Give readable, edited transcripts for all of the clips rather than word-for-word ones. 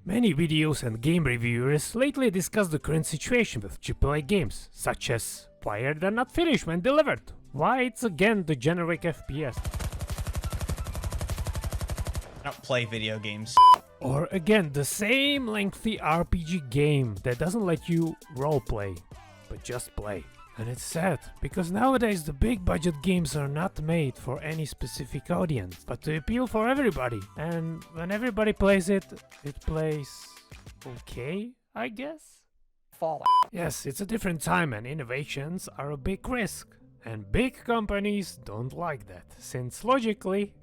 Many videos and game reviewers lately discuss the current situation with AAA games, such as why they're not finished when delivered, why it's again the generic FPS. I don't play video games. Or again the same lengthy RPG game that doesn't let you roleplay, but just play. And it's sad, because nowadays the big budget games are not made for any specific audience, but to appeal for everybody. And when everybody plays it, it plays okay, I guess? Fallout. Yes, it's a different time and innovations are a big risk. And big companies don't like that, since logically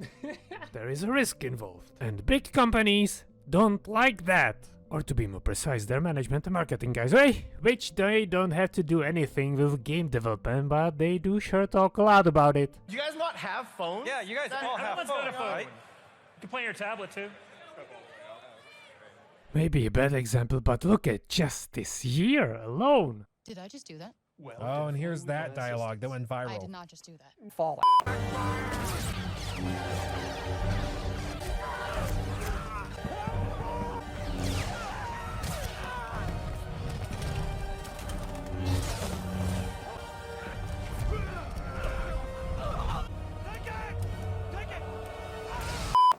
there is a risk involved. And big companies don't like that. Or to be more precise, their management and marketing guys, which they don't have to do anything with game development, but they do sure talk a lot about it. Do you guys not have phones? Yeah, you guys all have Everyone's got a phones, phone. right? You can play on your tablet too. Maybe a bad example, but look at just this year alone. Did I just do that? Oh, and here's that dialogue that went I did viral. not just do that. Fallout.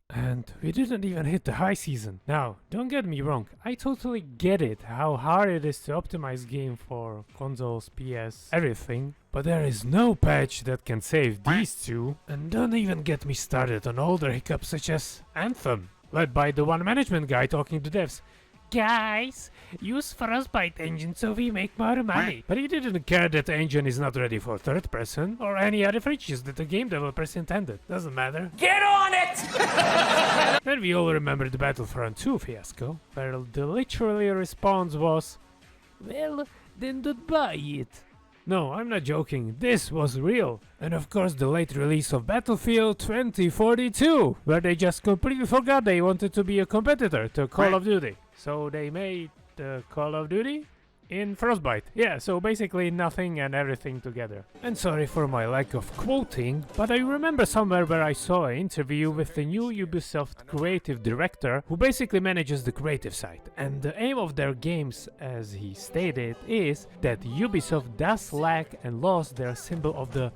And we didn't even hit the high season. Now, don't get me wrong, I totally get it how hard it is to optimize game for consoles, PS, everything. But there is no patch that can save these two. And don't even get me started on older hiccups such as Anthem, led by the one management guy talking to devs. Guys, use Frostbite engine so we make more money. But he didn't care that the engine is not ready for third person or any other features that the game developers intended. Doesn't matter. Get on it! Then we all remember the Battlefront 2 fiasco, where the literally response was, well, then don't buy it. No, I'm not joking, this was real. And of course the late release of Battlefield 2042, where they just completely forgot they wanted to be a competitor to Call of Duty. So they made Call of Duty in Frostbite. Yeah, so basically nothing and everything together. And sorry for my lack of quoting, but I remember somewhere where I saw an interview with the new Ubisoft creative director who basically manages the creative side. And the aim of their games, as he stated, is that Ubisoft does lack and lost their symbol of the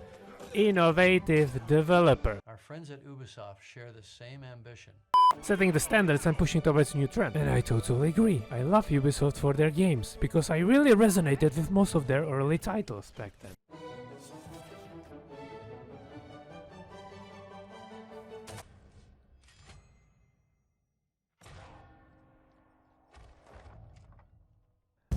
innovative developer. Our friends at Ubisoft share the same ambition. Setting the standards and pushing towards a new trend. And I totally agree. I love Ubisoft for their games, because I really resonated with most of their early titles back then.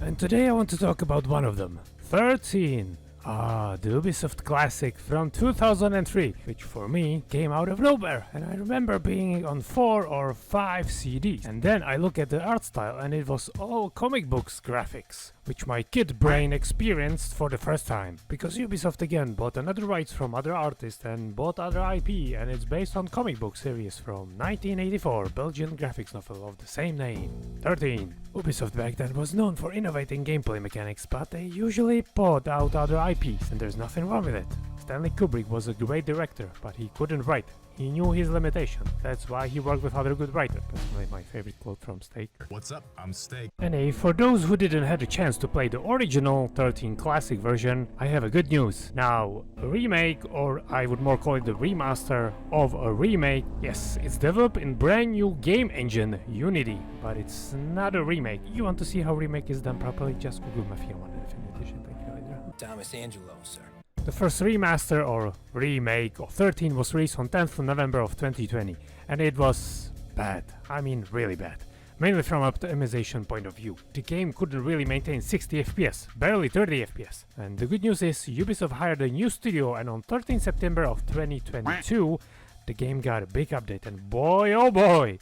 And today I want to talk about one of them, 13. The Ubisoft classic from 2003, which for me came out of nowhere, and I remember being on 4 or 5 CDs. And then I look at the art style and it was all comic books graphics, which my kid brain experienced for the first time. Because Ubisoft again bought another rights from other artists and bought other IP, and it's based on comic book series from 1984, Belgian graphics novel of the same name, 13. Ubisoft back then was known for innovating gameplay mechanics, but they usually bought out other IPs, and there's nothing wrong with it. Stanley Kubrick was a great director, but he couldn't write. He knew his limitation. That's why he worked with other good writers. Personally, my favorite quote from Steak. What's up? I'm Steak. And for those who didn't have a chance to play the original 13 classic version, I have a good news. Now, a remake, or I would more call it the remaster of a remake, yes, it's developed in brand new game engine, Unity, but it's not a remake. You want to see how remake is done properly? Just Google Mafia 1 and Definitive Edition. Thank you later. Thomas Angelo, sir. The first remaster or remake of 13 was released on 10th of November of 2020, and it was bad. I mean really bad. Mainly from an optimization point of view. The game couldn't really maintain 60 FPS, barely 30 FPS. And the good news is Ubisoft hired a new studio, and on 13 September of 2022 the game got a big update, and boy oh boy!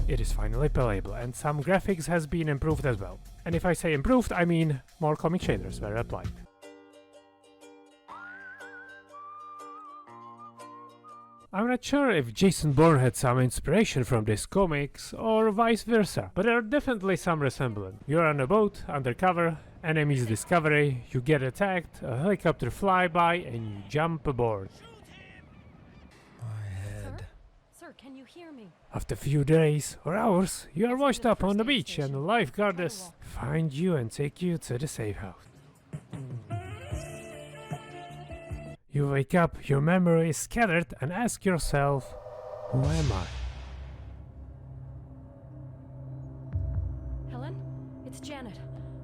It is finally playable, and some graphics has been improved as well. And if I say improved, I mean more comic shaders were applied. I'm not sure if Jason Bourne had some inspiration from these comics or vice versa, but there are definitely some resemblance. You're on a boat, undercover, enemies discovery, you get attacked, a helicopter fly by and you jump aboard. Sir? Sir, can Can you hear me? After a few days or hours, you are washed up on the beach and the lifeguardess find you and take you to the safe house. You wake up, your memory is scattered, and ask yourself, who am I? Helen? It's Janet.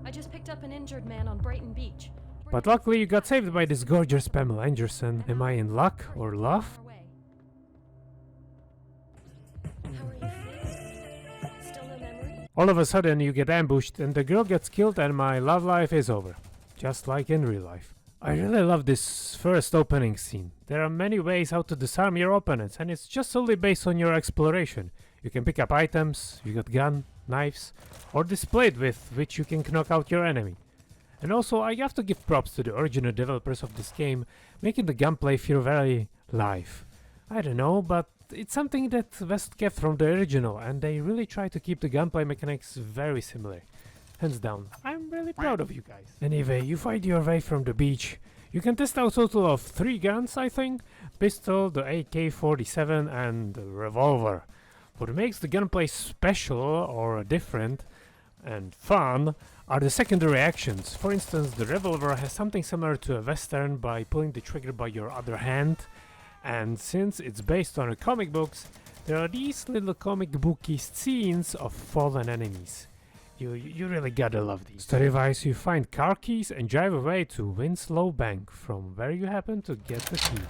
I just picked up an injured man on Brighton Beach. But luckily you got saved by this gorgeous Pamela Anderson. Am I in luck or love? How are you feeling? Still no memory? All of a sudden you get ambushed and the girl gets killed and my love life is over. Just like in real life. I really love this first opening scene. There are many ways how to disarm your opponents and it's just solely based on your exploration. You can pick up items, you got gun, knives, or this blade with which you can knock out your enemy. And also I have to give props to the original developers of this game, making the gunplay feel very live. I don't know, but it's something that was kept from the original and they really try to keep the gunplay mechanics very similar. Hands down, I'm really proud of you guys. Anyway, you find your way from the beach. You can test out a total of 3 guns, I think. Pistol, the AK-47 and the revolver. What makes the gunplay special or different and fun are the secondary actions. For instance, the revolver has something similar to a western by pulling the trigger by your other hand. And since it's based on comic books, there are these little comic booky scenes of fallen enemies. You really gotta love these. Story-wise, you find car keys and drive away to Winslow Bank, from where you happen to get the key.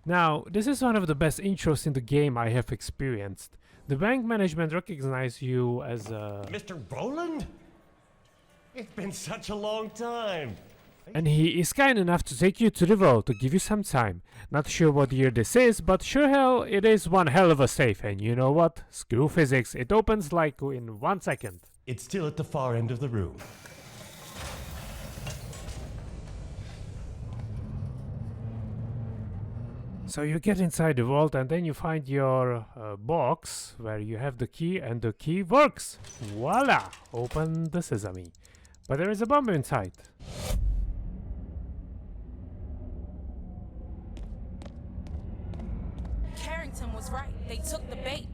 Now, this is one of the best intros in the game I have experienced. The bank management recognizes you as a... Mr. Roland? It's been such a long time. And he is kind enough to take you to the vault to give you some time. Not sure what year this is, but sure hell, it is one hell of a safe. And you know what? Screw physics, it opens like in 1 second. It's still at the far end of the room. So you get inside the vault and then you find your box where you have the key and the key works. Voila! Open the sesame. But there is a bomb inside. Carrington was right. They took the bait.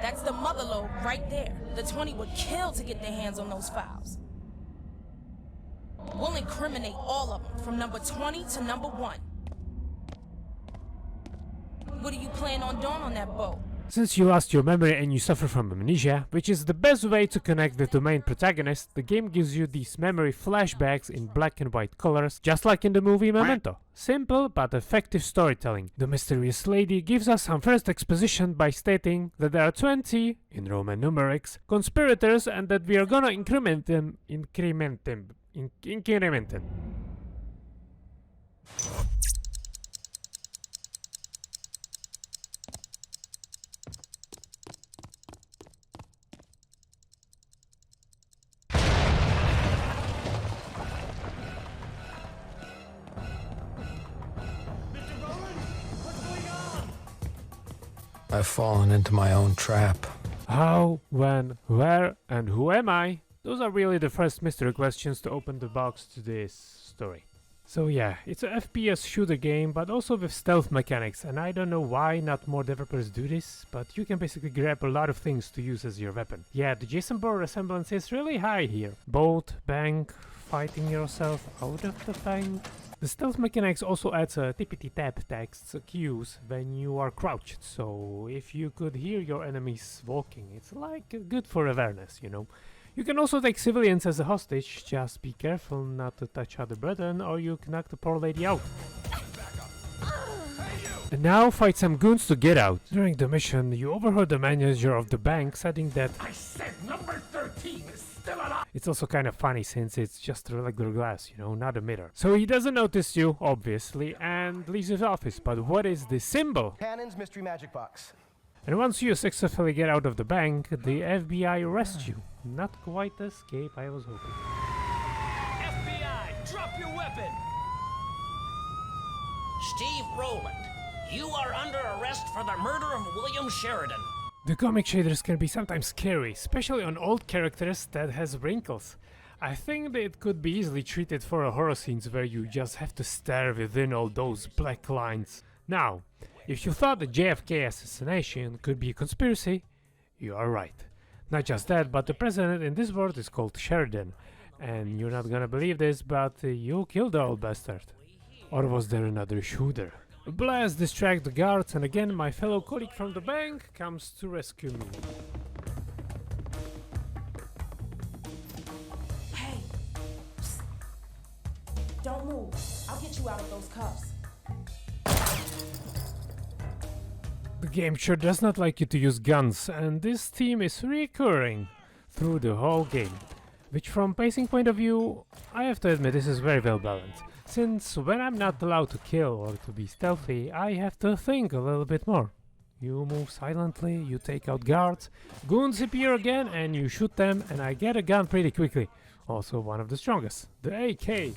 That's the motherlode right there. The 20 would kill to get their hands on those files. We'll incriminate all of them, from number 20 to number 1. What do you plan on doing on that boat? Since you lost your memory and you suffer from amnesia, which is the best way to connect with the main protagonist, the game gives you these memory flashbacks in black and white colors, just like in the movie Memento. Simple but effective storytelling. The mysterious lady gives us some first exposition by stating that there are 20, in Roman numerics, conspirators and that we are gonna increment them. I've fallen into my own trap. How, when, where, and who am I? Those are really the first mystery questions to open the box to this story. So yeah, it's a FPS shooter game, but also with stealth mechanics, and I don't know why not more developers do this, but you can basically grab a lot of things to use as your weapon. Yeah, the Jason Bourne resemblance is really high here. Boat, bank, fighting yourself out of the bank. The stealth mechanics also adds a tippity-tap text cues when you are crouched, so if you could hear your enemies walking, it's like good for awareness, you know. You can also take civilians as a hostage, just be careful not to touch other button or you knock the poor lady out. And now fight some goons to get out. During the mission, you overheard the manager of the bank saying that I said number 13 is It's also kind of funny since it's just regular glass, you know, not a mirror. So he doesn't notice you, obviously, and leaves his office. But what is the symbol? Cannon's mystery magic box. And once you successfully get out of the bank, the FBI arrests you. Not quite the escape I was hoping. FBI, drop your weapon! Steve Rowland, you are under arrest for the murder of William Sheridan. The comic shaders can be sometimes scary, especially on old characters that has wrinkles. I think that it could be easily treated for a horror scenes where you just have to stare within all those black lines. Now, if you thought the JFK assassination could be a conspiracy, you are right. Not just that, but the president in this world is called Sheridan. And you're not gonna believe this, but you killed the old bastard. Or was there another shooter? A blast distract the guards, and again my fellow colleague from the bank comes to rescue me. Hey, psst. Don't move. I'll get you out of those cuffs. The game sure does not like you to use guns, and this theme is recurring through the whole game. Which from pacing point of view, I have to admit this is very well balanced. Since when I'm not allowed to kill or to be stealthy, I have to think a little bit more. You move silently, you take out guards, goons appear again and you shoot them, and I get a gun pretty quickly. Also one of the strongest, the AK.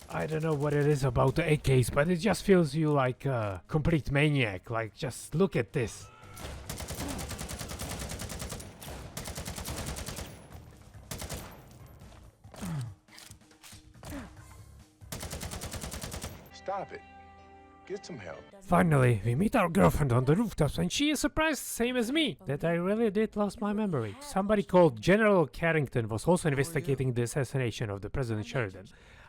I don't know what it is about the AKs, but it just feels you like a complete maniac, like just look at this. Stop it. Get some help. Finally, we meet our girlfriend on the rooftops, and she is surprised, same as me, that I really did lose my memory. Somebody called General Carrington was also investigating the assassination of the President Sheridan.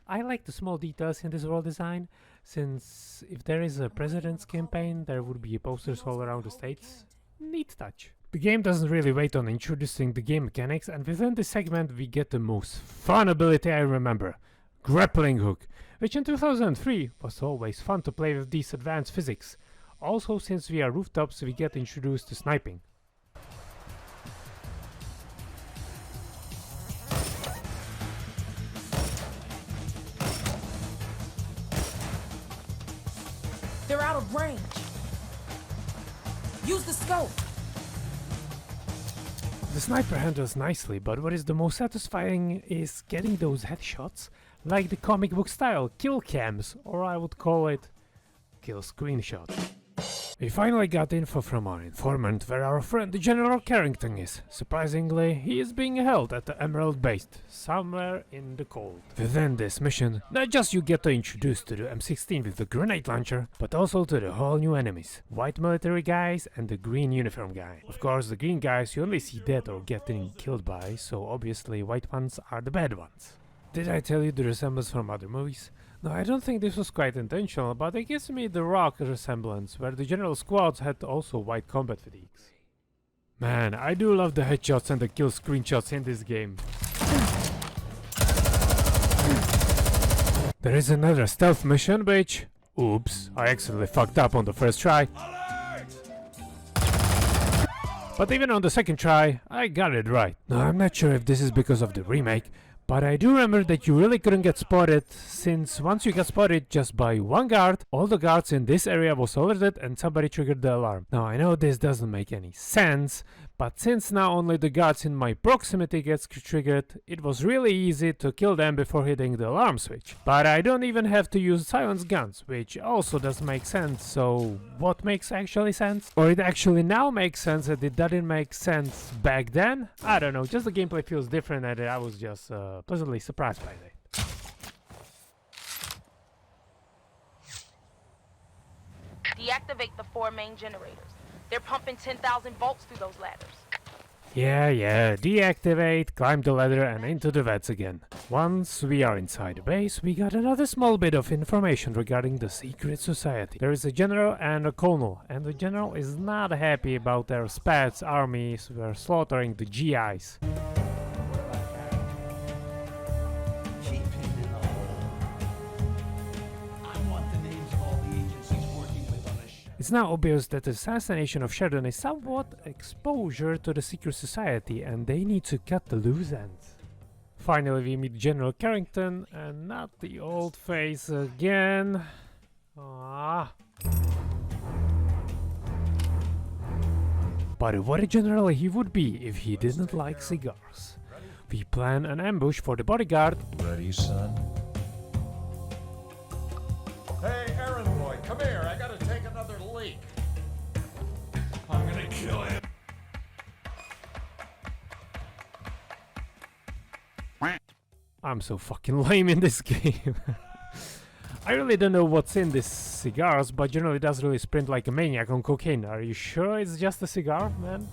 I like the small details in this world design, since if there is a president's campaign, there would be posters all around the states. Neat touch. The game doesn't really wait on introducing the game mechanics, and within this segment we get the most fun ability I remember. Grappling hook, which in 2003 was always fun to play with these advanced physics. Also, since we are rooftops, we get introduced to sniping. They're out of range. Use the scope. The sniper handles nicely, but what is the most satisfying is getting those headshots, like the comic book style kill cams, or I would call it kill screenshots. We finally got info from our informant where our friend the General Carrington is. Surprisingly, he is being held at the Emerald Base, somewhere in the cold. Within this mission, not just you get to introduce to the M16 with the grenade launcher, but also to the whole new enemies. White military guys and the green uniform guy. Of course, the green guys you only see dead or getting killed by, so obviously white ones are the bad ones. Did I tell you the resemblance from other movies? No, I don't think this was quite intentional, but it gives me the Rock resemblance, where the general squads had also white combat fatigues. Man, I do love the headshots and the kill screenshots in this game. There is another stealth mission which... Oops, I accidentally fucked up on the first try. But even on the second try, I got it right. Now, I'm not sure if this is because of the remake, but I do remember that you really couldn't get spotted, since once you got spotted just by one guard, all the guards in this area was alerted and somebody triggered the alarm. Now I know this doesn't make any sense, but since now only the guards in my proximity gets triggered, it was really easy to kill them before hitting the alarm switch. But I don't even have to use silence guns, which also doesn't make sense, so what makes actually sense? Or it actually now makes sense that it didn't make sense back then? I don't know, just the gameplay feels different and I was just pleasantly surprised by that. Deactivate the 4 main generators. They're pumping 10,000 volts through those ladders. Yeah, deactivate, climb the ladder and into the vents again. Once we are inside the base, we got another small bit of information regarding the secret society. There is a general and a colonel, and the general is not happy about their spats armies were slaughtering the GIs. It's now obvious that the assassination of Sheridan is somewhat exposure to the secret society and they need to cut the loose ends. Finally we meet General Carrington and not the old face again. Ah. But what a general he would be if he didn't like cigars. We plan an ambush for the bodyguard. Ready, son? Hey, errand boy, come here. I gotta take another leak. I'm gonna kill him. I'm so fucking lame in this game. I really don't know what's in these cigars, but generally it does really sprint like a maniac on cocaine. Are you sure it's just a cigar, man?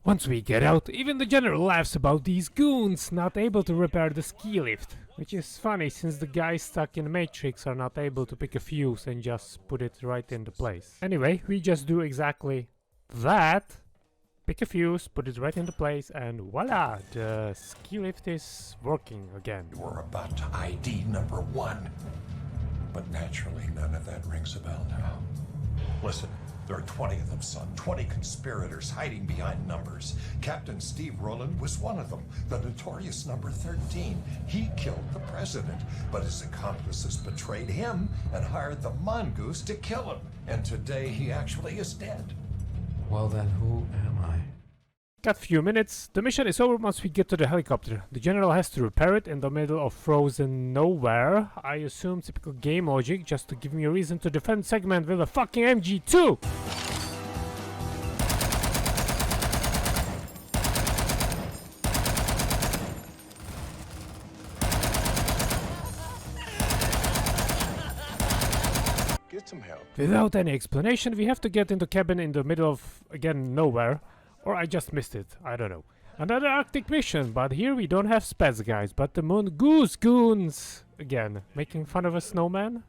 Once we get out, even the general laughs about these goons not able to repair the ski lift. Which is funny since the guys stuck in the Matrix are not able to pick a fuse and just put it right into place. Anyway, we just do exactly that. Pick a fuse, put it right into place, and voila! The ski lift is working again. We're about to ID number 1. But naturally, none of that rings a bell now. Listen, there are 20 of them, son. 20 conspirators hiding behind numbers. Captain Steve Rowland was one of them, the notorious number 13. He killed the president, but his accomplices betrayed him and hired the mongoose to kill him. And today he actually is dead. Well then, who am I? Got few minutes. The mission is over once we get to the helicopter. The general has to repair it in the middle of frozen nowhere. I assume typical game logic, just to give me a reason to defend segment with a fucking MG2! Get some help. Without any explanation, we have to get into cabin in the middle of, again, nowhere. Or I just missed it, I don't know. Another Arctic mission, but here we don't have spaz guys, but the mongoose goons! Again, making fun of a snowman?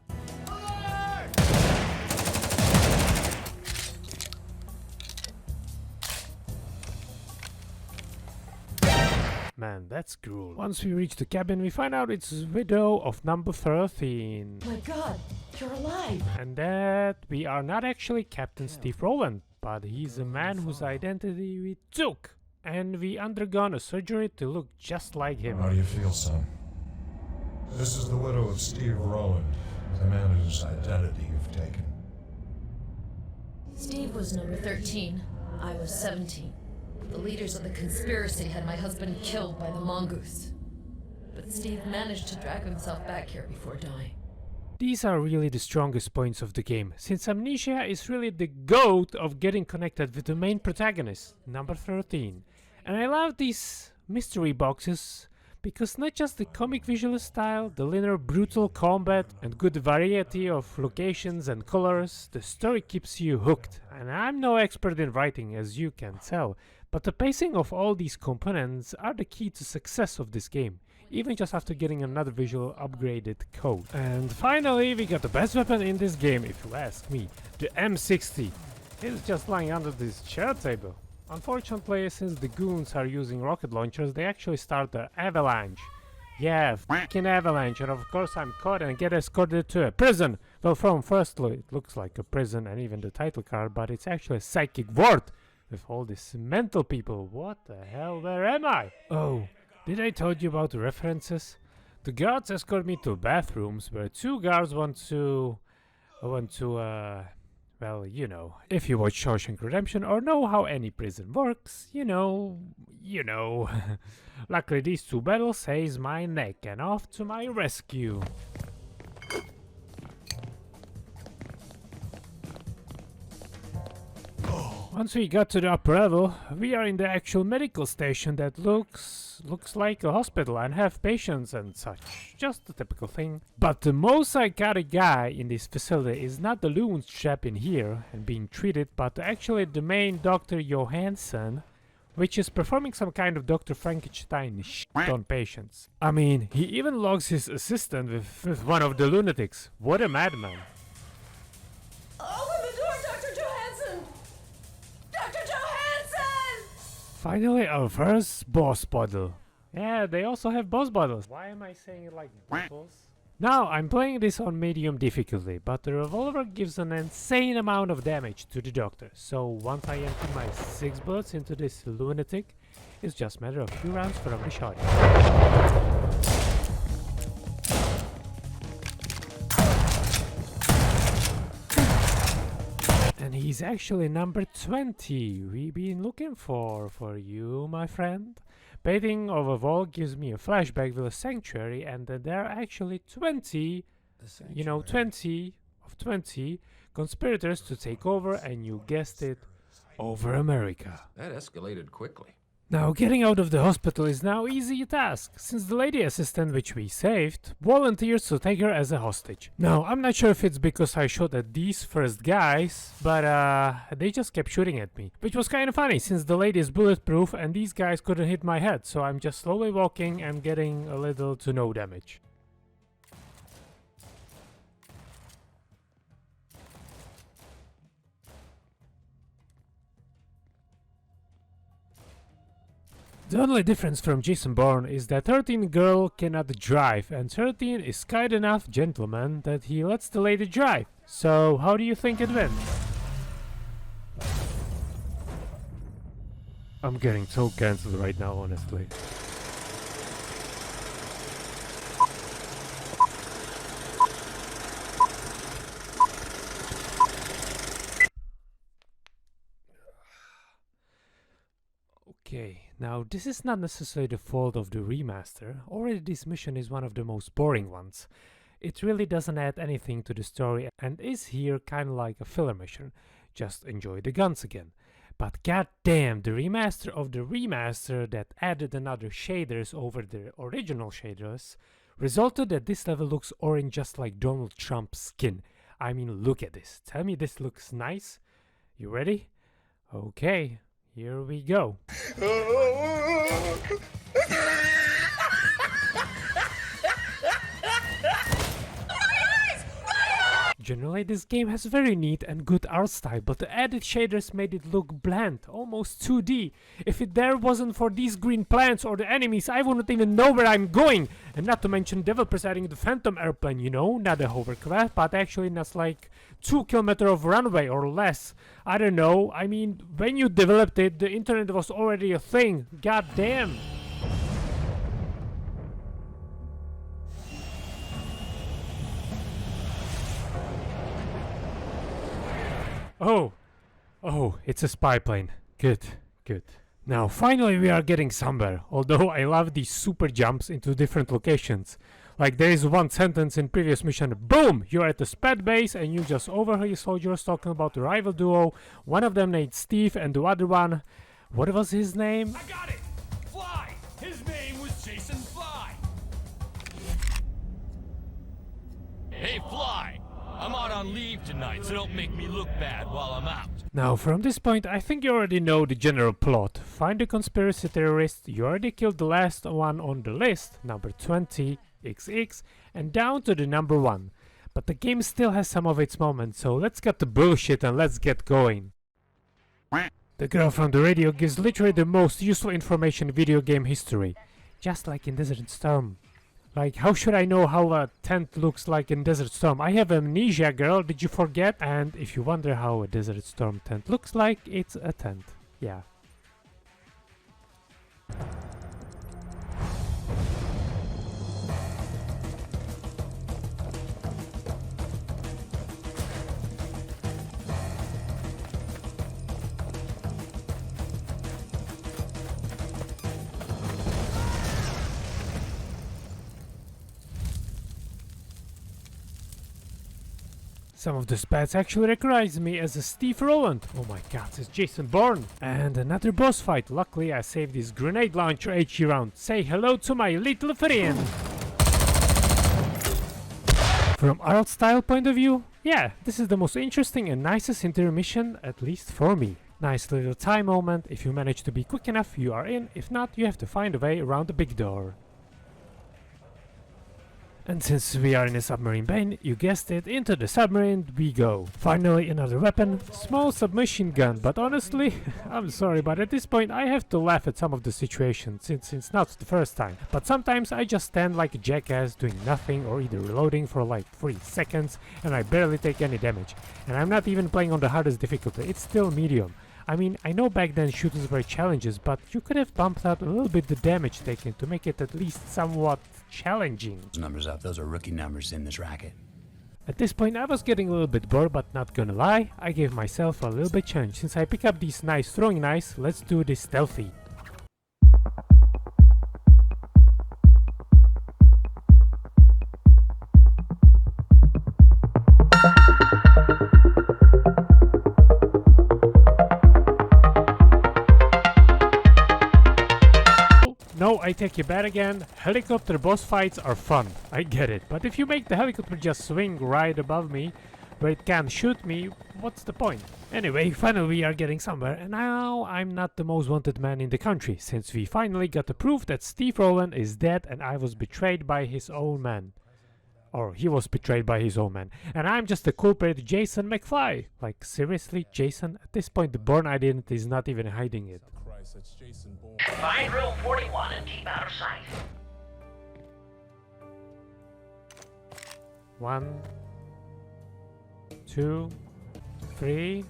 Man, that's cruel. Once we reach the cabin, we find out it's widow of number 13. My God, you're alive. And that we are not actually Captain Steve Rowland, but he's a man whose identity we took. And we undergone a surgery to look just like him. How do you feel, son? This is the widow of Steve Rowland, the man whose identity you've taken. Steve was number 13. I was 17. The leaders of the conspiracy had my husband killed by the mongoose. But Steve managed to drag himself back here before dying. These are really the strongest points of the game, since amnesia is really the goat of getting connected with the main protagonist, number 13. And I love these mystery boxes, because not just the comic visual style, the linear brutal combat and good variety of locations and colors, the story keeps you hooked. And I'm no expert in writing, as you can tell, but the pacing of all these components are the key to success of this game, even just after getting another visual upgraded code. And finally we got the best weapon in this game, if you ask me, the M60. It's just lying under this chair table. Unfortunately, since the goons are using rocket launchers, they actually start the avalanche. Yeah, fucking avalanche, and of course I'm caught and get escorted to a prison. Well, from first look, it looks like a prison and even the title card, but it's actually a psychic ward with all these mental people. What the hell, where am I? Oh, did I told you about the references? The guards escort me to bathrooms where two guards want to, well, you know. If you watch Shawshank Redemption or know how any prison works, you know. Luckily these two battles saves my neck and off to my rescue. Once we got to the upper level, we are in the actual medical station that looks like a hospital and have patients and such. Just a typical thing. But the most psychotic guy in this facility is not the loons trapped in here and being treated, but actually the main Dr. Johansson, which is performing some kind of Dr. Frankenstein shit on patients. I mean, he even logs his assistant with one of the lunatics. What a madman. Open the door, Dr. Johansson! Dr. Johansson! Finally, our first boss bottle. Yeah, they also have boss bottles. Why am I saying it like bottles? Now, I'm playing this on medium difficulty, but the revolver gives an insane amount of damage to the doctor, so once I empty my 6 bullets into this lunatic, it's just a matter of a few rounds from the shot. And he's actually number 20 we've been looking for you, my friend. Baiting of a wall gives me a flashback with a sanctuary, and then there are actually 20, 20 of 20 conspirators to take over, and you guessed it, over America. That escalated quickly. Now, getting out of the hospital is now easy task, since the lady assistant which we saved volunteers to take her as a hostage. Now, I'm not sure if it's because I shot at these first guys, but they just kept shooting at me. Which was kind of funny, since the lady is bulletproof and these guys couldn't hit my head, so I'm just slowly walking and getting a little to no damage. The only difference from Jason Bourne is that 13 girl cannot drive, and 13 is kind enough gentleman that he lets the lady drive. So how do you think it went? I'm getting so cancelled right now, honestly. Okay, now this is not necessarily the fault of the remaster. Already this mission is one of the most boring ones. It really doesn't add anything to the story and is here kinda like a filler mission. Just enjoy the guns again. But goddamn, the remaster of the remaster that added another shaders over the original shaders resulted that this level looks orange just like Donald Trump's skin. I mean, look at this. Tell me this looks nice? You ready? Okay. Here we go. Generally, this game has very neat and good art style, but the added shaders made it look bland, almost 2D. If it there wasn't for these green plants or the enemies, I wouldn't even know where I'm going. And not to mention Devil presiding the Phantom airplane, you know, not a hovercraft, but actually that's like 2 kilometers of runway or less. I don't know, I mean, when you developed it, the internet was already a thing. God damn. Oh, it's a spy plane. Good. Now, finally we are getting somewhere, although I love these super jumps into different locations. Like there is one sentence in previous mission, boom, you're at the SPAD base and you just overhear soldiers talking about the rival duo. One of them named Steve and the other one, what was his name? I got it! Fly! His name was Jason Fly! Hey, Fly! I'm out on leave tonight, so don't make me look bad while I'm out. Now, from this point, I think you already know the general plot. Find the conspiracy terrorist, you already killed the last one on the list, number 20, XX, and down to the number 1. But the game still has some of its moments, so let's cut the bullshit and let's get going. The girl from the radio gives literally the most useful information in video game history. Just like in Desert Storm. Like, how should I know how a tent looks like in Desert Storm? I have amnesia, girl, did you forget? And if you wonder how a Desert Storm tent looks like, it's a tent. Yeah. Some of the spats actually recognize me as a Steve Rowland. Oh my god, it's Jason Bourne. And another boss fight. Luckily I saved this grenade launcher HE round. Say hello to my little friend. From art style point of view, yeah, this is the most interesting and nicest intermission, at least for me. Nice little time moment. If you manage to be quick enough, you are in. If not, you have to find a way around the big door. And since we are in a submarine bay, you guessed it, into the submarine we go. Finally another weapon, small submachine gun, but honestly, I'm sorry, but at this point I have to laugh at some of the situations since it's not the first time. But sometimes I just stand like a jackass doing nothing or either reloading for like 3 seconds and I barely take any damage. And I'm not even playing on the hardest difficulty, it's still medium. I mean, I know back then shooters were challenges, but you could have bumped up a little bit the damage taken to make it at least somewhat challenging. Those numbers up, those are rookie numbers in this racket. At this point I was getting a little bit bored, but not gonna lie, I gave myself a little bit challenge. Since I pick up these nice throwing knives, let's do this stealthy. No, I take you back again. Helicopter boss fights are fun, I get it. But if you make the helicopter just swing right above me, where it can't shoot me, what's the point? Anyway, finally we are getting somewhere, and now I'm not the most wanted man in the country, since we finally got the proof that Steve Rowland is dead and I was betrayed by his own man. Or he was betrayed by his own man. And I'm just the culprit Jason McFly. Like, seriously, Jason? At this point the Bourne identity is not even hiding it. Find room 41 and keep out of sight. 1, 2, 3,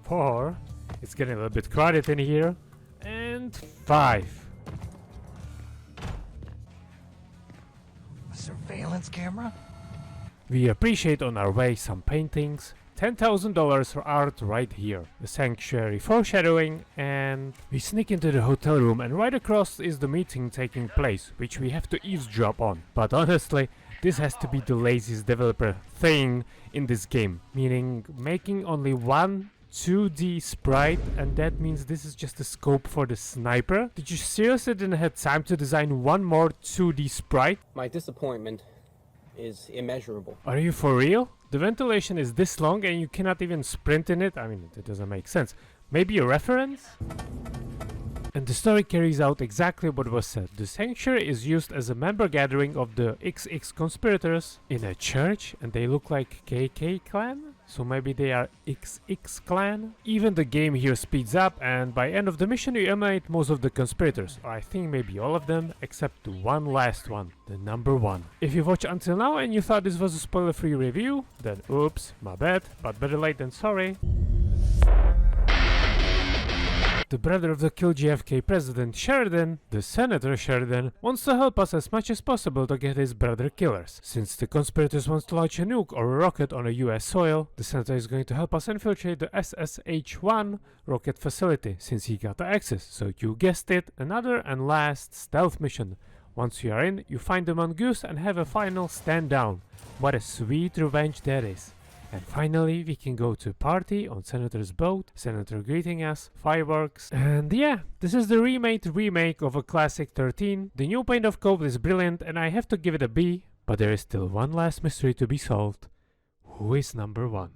4. It's getting a little bit crowded in here. And 5. A surveillance camera? We appreciate on our way some paintings. $10,000 for art right here. The sanctuary foreshadowing, and we sneak into the hotel room, and right across is the meeting taking place, which we have to eavesdrop on. But honestly, this has to be the laziest developer thing in this game, meaning making only one 2D sprite, and that means this is just the scope for the sniper. Did you seriously didn't have time to design one more 2D sprite? My disappointment is immeasurable. Are you for real? The ventilation is this long and you cannot even sprint in it? I mean, it doesn't make sense. Maybe a reference? And the story carries out exactly what was said. The sanctuary is used as a member gathering of the XX conspirators in a church, and they look like KK clan? So maybe they are XX clan? Even the game here speeds up, and by end of the mission you eliminate most of the conspirators, or I think maybe all of them, except the one last one, the number 1. If you watched until now and you thought this was a spoiler-free review, then oops, my bad, but better late than sorry. The brother of the killed JFK president Sheridan, the Senator Sheridan, wants to help us as much as possible to get his brother killers. Since the conspirators want to launch a nuke or a rocket on a US soil, the Senator is going to help us infiltrate the XIII rocket facility, since he got the access. So you guessed it, another and last stealth mission. Once you are in, you find the mongoose and have a final stand down. What a sweet revenge that is. And finally we can go to a party on Senator's boat, Senator greeting us, fireworks, and yeah, this is the remake of a classic 13. The new paint of coat is brilliant and I have to give it a B, but there is still one last mystery to be solved. Who is number 1?